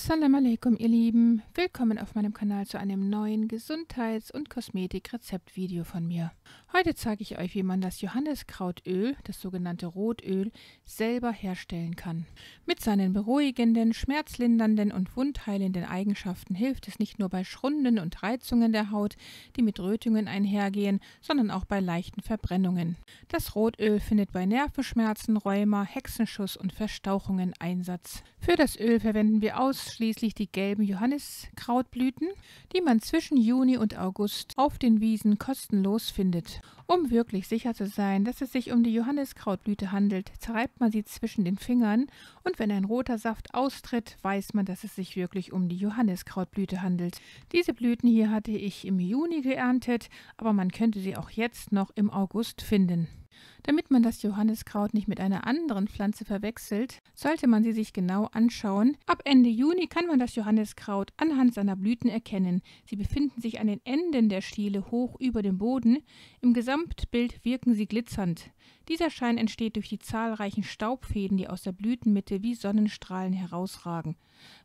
Assalamu alaikum, ihr Lieben. Willkommen auf meinem Kanal zu einem neuen Gesundheits- und Kosmetik-Rezeptvideo von mir. Heute zeige ich euch, wie man das Johanniskrautöl, das sogenannte Rotöl, selber herstellen kann. Mit seinen beruhigenden, schmerzlindernden und wundheilenden Eigenschaften hilft es nicht nur bei Schrunden und Reizungen der Haut, die mit Rötungen einhergehen, sondern auch bei leichten Verbrennungen. Das Rotöl findet bei Nervenschmerzen, Rheuma, Hexenschuss und Verstauchungen Einsatz. Für das Öl verwenden wir ausschließlich die gelben Johanniskrautblüten, die man zwischen Juni und August auf den Wiesen kostenlos findet. Um wirklich sicher zu sein, dass es sich um die Johanniskrautblüte handelt, zerreibt man sie zwischen den Fingern und wenn ein roter Saft austritt, weiß man, dass es sich wirklich um die Johanniskrautblüte handelt. Diese Blüten hier hatte ich im Juni geerntet, aber man könnte sie auch jetzt noch im August finden. Damit man das Johanniskraut nicht mit einer anderen Pflanze verwechselt, sollte man sie sich genau anschauen. Ab Ende Juni kann man das Johanniskraut anhand seiner Blüten erkennen. Sie befinden sich an den Enden der Stiele hoch über dem Boden. Im Gesamtbild wirken sie glitzernd. Dieser Schein entsteht durch die zahlreichen Staubfäden, die aus der Blütenmitte wie Sonnenstrahlen herausragen.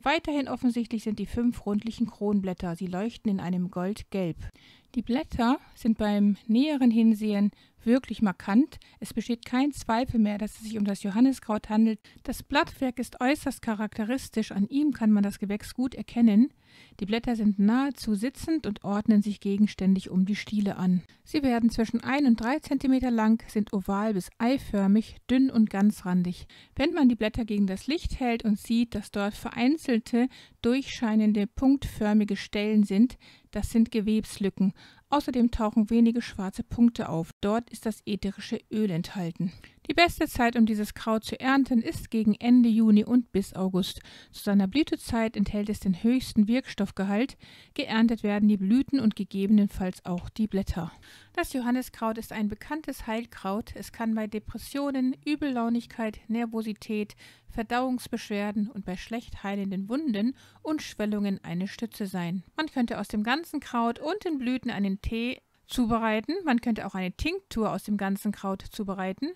Weiterhin offensichtlich sind die 5 rundlichen Kronblätter. Sie leuchten in einem Goldgelb. Die Blätter sind beim näheren Hinsehen wirklich markant. Es besteht kein Zweifel mehr, dass es sich um das Johanniskraut handelt. Das Blattwerk ist äußerst charakteristisch. An ihm kann man das Gewächs gut erkennen. Die Blätter sind nahezu sitzend und ordnen sich gegenständig um die Stiele an. Sie werden zwischen 1 und 3 cm lang, sind oval bis eiförmig, dünn und ganzrandig. Wenn man die Blätter gegen das Licht hält und sieht, dass dort vereinzelte, durchscheinende, punktförmige Stellen sind, das sind Gewebslücken. Außerdem tauchen wenige schwarze Punkte auf. Dort ist das ätherische Öl enthalten. Die beste Zeit, um dieses Kraut zu ernten, ist gegen Ende Juni und bis August. Zu seiner Blütezeit enthält es den höchsten Wirkstoffgehalt. Geerntet werden die Blüten und gegebenenfalls auch die Blätter. Das Johanniskraut ist ein bekanntes Heilkraut. Es kann bei Depressionen, Übellaunigkeit, Nervosität, Verdauungsbeschwerden und bei schlecht heilenden Wunden und Schwellungen eine Stütze sein. Man könnte aus dem ganzen Kraut und den Blüten einen Tee zubereiten. Man könnte auch eine Tinktur aus dem ganzen Kraut zubereiten.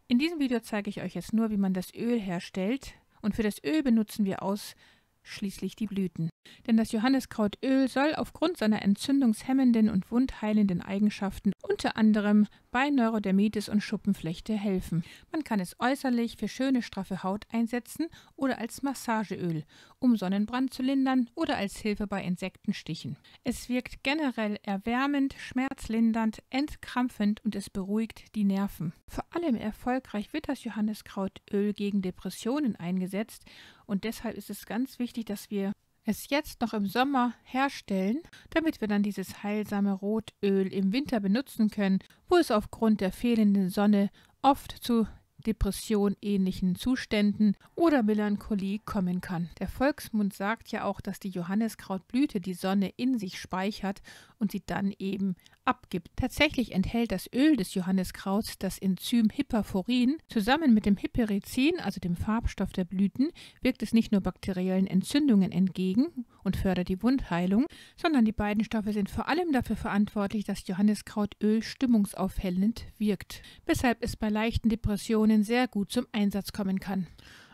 In diesem Video zeige ich euch jetzt nur, wie man das Öl herstellt. Und für das Öl benutzen wir ausschließlich die Blüten. Denn das Johanniskrautöl soll aufgrund seiner entzündungshemmenden und wundheilenden Eigenschaften unter anderem bei Neurodermitis und Schuppenflechte helfen. Man kann es äußerlich für schöne, straffe Haut einsetzen oder als Massageöl, um Sonnenbrand zu lindern oder als Hilfe bei Insektenstichen. Es wirkt generell erwärmend, schmerzlindernd, entkrampfend und es beruhigt die Nerven. Vor allem erfolgreich wird das Johanniskrautöl gegen Depressionen eingesetzt und deshalb ist es ganz wichtig, dass wir es jetzt noch im Sommer herstellen, damit wir dann dieses heilsame Rotöl im Winter benutzen können, wo es aufgrund der fehlenden Sonne oft zu depressionähnlichen Zuständen oder Melancholie kommen kann. Der Volksmund sagt ja auch, dass die Johanniskrautblüte die Sonne in sich speichert und sie dann eben abgibt. Tatsächlich enthält das Öl des Johanniskrauts das Enzym Hyperforin. Zusammen mit dem Hyperizin, also dem Farbstoff der Blüten, wirkt es nicht nur bakteriellen Entzündungen entgegen und fördert die Wundheilung, sondern die beiden Stoffe sind vor allem dafür verantwortlich, dass Johanniskrautöl stimmungsaufhellend wirkt, weshalb es bei leichten Depressionen sehr gut zum Einsatz kommen kann.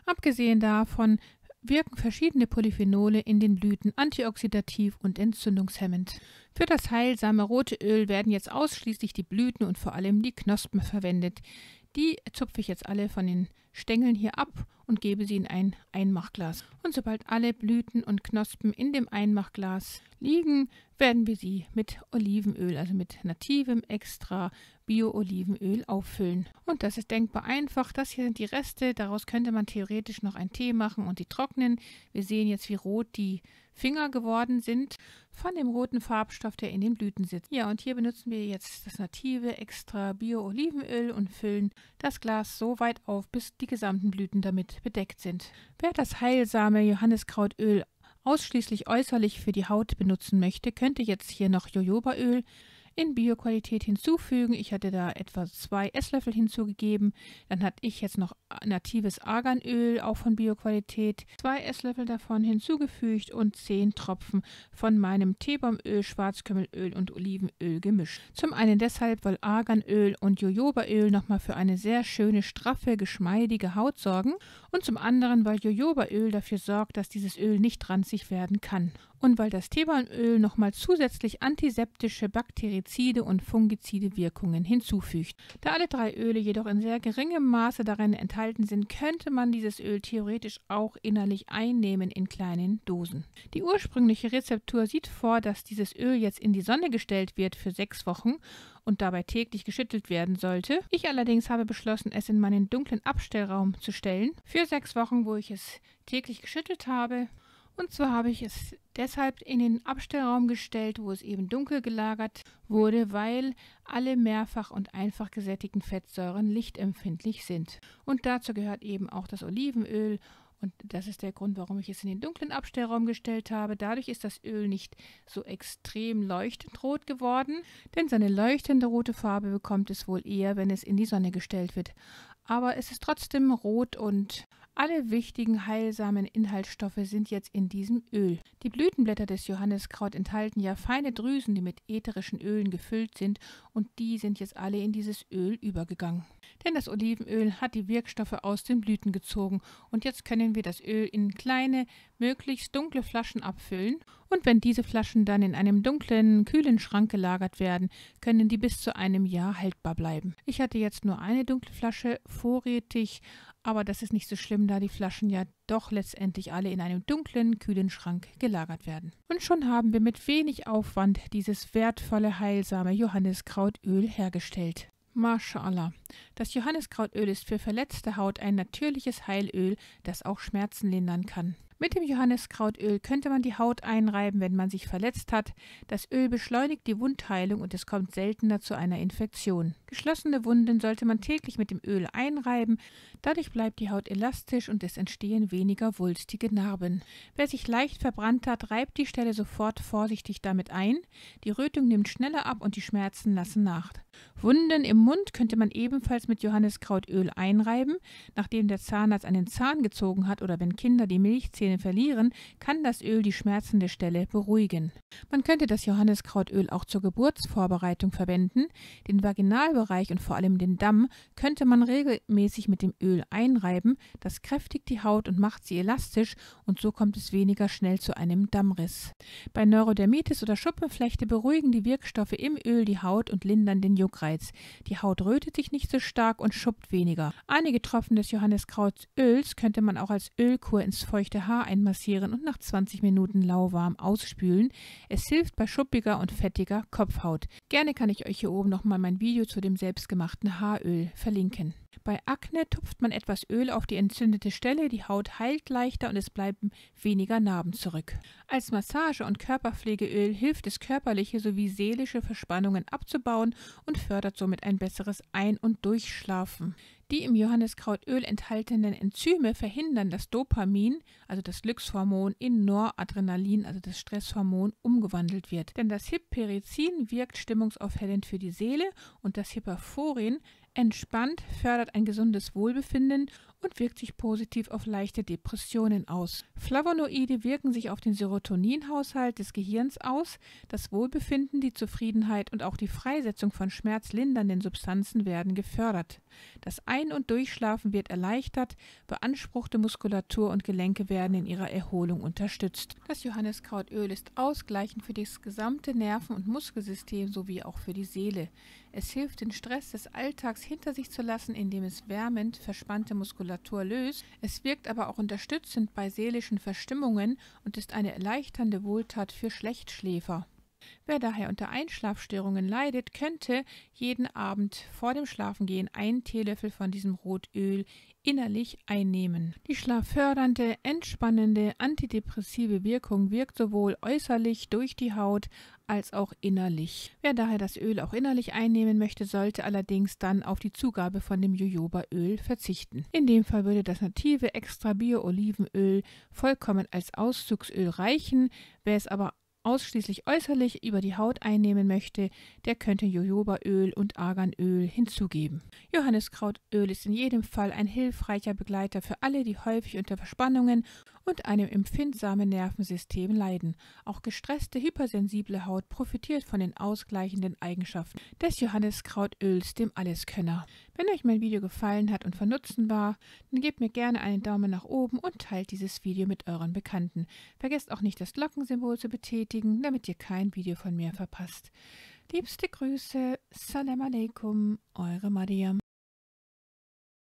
Abgesehen davon wirken verschiedene Polyphenole in den Blüten antioxidativ und entzündungshemmend. Für das heilsame rote Öl werden jetzt ausschließlich die Blüten und vor allem die Knospen verwendet. Die zupfe ich jetzt alle von den Stängeln hier ab und gebe sie in ein Einmachglas. Und sobald alle Blüten und Knospen in dem Einmachglas liegen, werden wir sie mit Olivenöl, also mit nativem extra Bio-Olivenöl auffüllen. Und das ist denkbar einfach. Das hier sind die Reste. Daraus könnte man theoretisch noch einen Tee machen und die trocknen. Wir sehen jetzt, wie rot die Finger geworden sind von dem roten Farbstoff, der in den Blüten sitzt. Ja, und hier benutzen wir jetzt das native extra Bio-Olivenöl und füllen das Glas so weit auf, bis die gesamten Blüten damit bedeckt sind. Wer das heilsame Johanniskrautöl ausschließlich äußerlich für die Haut benutzen möchte, könnte jetzt hier noch Jojobaöl in Bioqualität hinzufügen. Ich hatte da etwa 2 Esslöffel hinzugegeben. Dann hatte ich jetzt noch natives Arganöl, auch von Bioqualität, 2 Esslöffel davon hinzugefügt und 10 Tropfen von meinem Teebaumöl, Schwarzkümmelöl und Olivenöl gemischt. Zum einen deshalb, weil Arganöl und Jojobaöl nochmal für eine sehr schöne, straffe, geschmeidige Haut sorgen und zum anderen, weil Jojobaöl dafür sorgt, dass dieses Öl nicht ranzig werden kann. Und weil das Teebaumöl nochmal zusätzlich antiseptische, bakterizide und fungizide Wirkungen hinzufügt. Da alle 3 Öle jedoch in sehr geringem Maße darin enthalten sind, könnte man dieses Öl theoretisch auch innerlich einnehmen in kleinen Dosen. Die ursprüngliche Rezeptur sieht vor, dass dieses Öl jetzt in die Sonne gestellt wird für 6 Wochen und dabei täglich geschüttelt werden sollte. Ich allerdings habe beschlossen, es in meinen dunklen Abstellraum zu stellen für 6 Wochen, wo ich es täglich geschüttelt habe. Und zwar habe ich es deshalb in den Abstellraum gestellt, wo es eben dunkel gelagert wurde, weil alle mehrfach und einfach gesättigten Fettsäuren lichtempfindlich sind. Und dazu gehört eben auch das Olivenöl. Und das ist der Grund, warum ich es in den dunklen Abstellraum gestellt habe. Dadurch ist das Öl nicht so extrem leuchtend rot geworden, denn seine leuchtende rote Farbe bekommt es wohl eher, wenn es in die Sonne gestellt wird. Aber es ist trotzdem rot und alle wichtigen heilsamen Inhaltsstoffe sind jetzt in diesem Öl. Die Blütenblätter des Johanniskraut enthalten ja feine Drüsen, die mit ätherischen Ölen gefüllt sind und die sind jetzt alle in dieses Öl übergegangen. Denn das Olivenöl hat die Wirkstoffe aus den Blüten gezogen und jetzt können wir das Öl in kleine, möglichst dunkle Flaschen abfüllen und wenn diese Flaschen dann in einem dunklen, kühlen Schrank gelagert werden, können die bis zu einem Jahr haltbar bleiben. Ich hatte jetzt nur eine dunkle Flasche vorrätig, aber das ist nicht so schlimm, da die Flaschen ja doch letztendlich alle in einem dunklen, kühlen Schrank gelagert werden. Und schon haben wir mit wenig Aufwand dieses wertvolle, heilsame Johanniskrautöl hergestellt. Mashallah. Das Johanniskrautöl ist für verletzte Haut ein natürliches Heilöl, das auch Schmerzen lindern kann. Mit dem Johanniskrautöl könnte man die Haut einreiben, wenn man sich verletzt hat. Das Öl beschleunigt die Wundheilung und es kommt seltener zu einer Infektion. Geschlossene Wunden sollte man täglich mit dem Öl einreiben. Dadurch bleibt die Haut elastisch und es entstehen weniger wulstige Narben. Wer sich leicht verbrannt hat, reibt die Stelle sofort vorsichtig damit ein. Die Rötung nimmt schneller ab und die Schmerzen lassen nach. Wunden im Mund könnte man ebenfalls mit Johanniskrautöl einreiben. Nachdem der Zahnarzt einen Zahn gezogen hat oder wenn Kinder die Milchzähne verlieren, kann das Öl die schmerzende Stelle beruhigen. Man könnte das Johanniskrautöl auch zur Geburtsvorbereitung verwenden. Den Vaginalbereich und vor allem den Damm könnte man regelmäßig mit dem Öl einreiben. Das kräftigt die Haut und macht sie elastisch und so kommt es weniger schnell zu einem Dammriss. Bei Neurodermitis oder Schuppenflechte beruhigen die Wirkstoffe im Öl die Haut und lindern den Juckreiz. Die Haut rötet sich nicht so stark und schuppt weniger. Einige Tropfen des Johanniskrautöls könnte man auch als Ölkur ins feuchte Haar einmassieren und nach 20 Minuten lauwarm ausspülen. Es hilft bei schuppiger und fettiger Kopfhaut. Gerne kann ich euch hier oben nochmal mein Video zu dem selbstgemachten Haaröl verlinken. Bei Akne tupft man etwas Öl auf die entzündete Stelle, die Haut heilt leichter und es bleiben weniger Narben zurück. Als Massage- und Körperpflegeöl hilft es, körperliche sowie seelische Verspannungen abzubauen und fördert somit ein besseres Ein- und Durchschlafen. Die im Johanniskrautöl enthaltenen Enzyme verhindern, dass Dopamin, also das Glückshormon, in Noradrenalin, also das Stresshormon, umgewandelt wird. Denn das Hyperizin wirkt stimmungsaufhellend für die Seele und das Hyperforin entspannt, fördert ein gesundes Wohlbefinden und wirkt sich positiv auf leichte Depressionen aus. Flavonoide wirken sich auf den Serotoninhaushalt des Gehirns aus. Das Wohlbefinden, die Zufriedenheit und auch die Freisetzung von schmerzlindernden Substanzen werden gefördert. Das Ein- und Durchschlafen wird erleichtert, beanspruchte Muskulatur und Gelenke werden in ihrer Erholung unterstützt. Das Johanniskrautöl ist ausgleichend für das gesamte Nerven- und Muskelsystem sowie auch für die Seele. Es hilft, den Stress des Alltags hinter sich zu lassen, indem es wärmend verspannte Muskulatur löst. Es wirkt aber auch unterstützend bei seelischen Verstimmungen und ist eine erleichternde Wohltat für Schlechtschläfer. Wer daher unter Einschlafstörungen leidet, könnte jeden Abend vor dem Schlafengehen einen Teelöffel von diesem Rotöl innerlich einnehmen. Die schlaffördernde, entspannende, antidepressive Wirkung wirkt sowohl äußerlich durch die Haut als auch innerlich. Wer daher das Öl auch innerlich einnehmen möchte, sollte allerdings dann auf die Zugabe von dem Jojobaöl verzichten. In dem Fall würde das native Extra Bio Olivenöl vollkommen als Auszugsöl reichen. Wer es aber ausschließlich äußerlich über die Haut einnehmen möchte, der könnte Jojobaöl und Arganöl hinzugeben. Johanniskrautöl ist in jedem Fall ein hilfreicher Begleiter für alle, die häufig unter Verspannungen und einem empfindsamen Nervensystem leiden. Auch gestresste, hypersensible Haut profitiert von den ausgleichenden Eigenschaften des Johanniskrautöls, dem Alleskönner. Wenn euch mein Video gefallen hat und von Nutzen war, dann gebt mir gerne einen Daumen nach oben und teilt dieses Video mit euren Bekannten. Vergesst auch nicht, das Glockensymbol zu betätigen, damit ihr kein Video von mir verpasst. Liebste Grüße, Salam Aleikum, eure Mariam.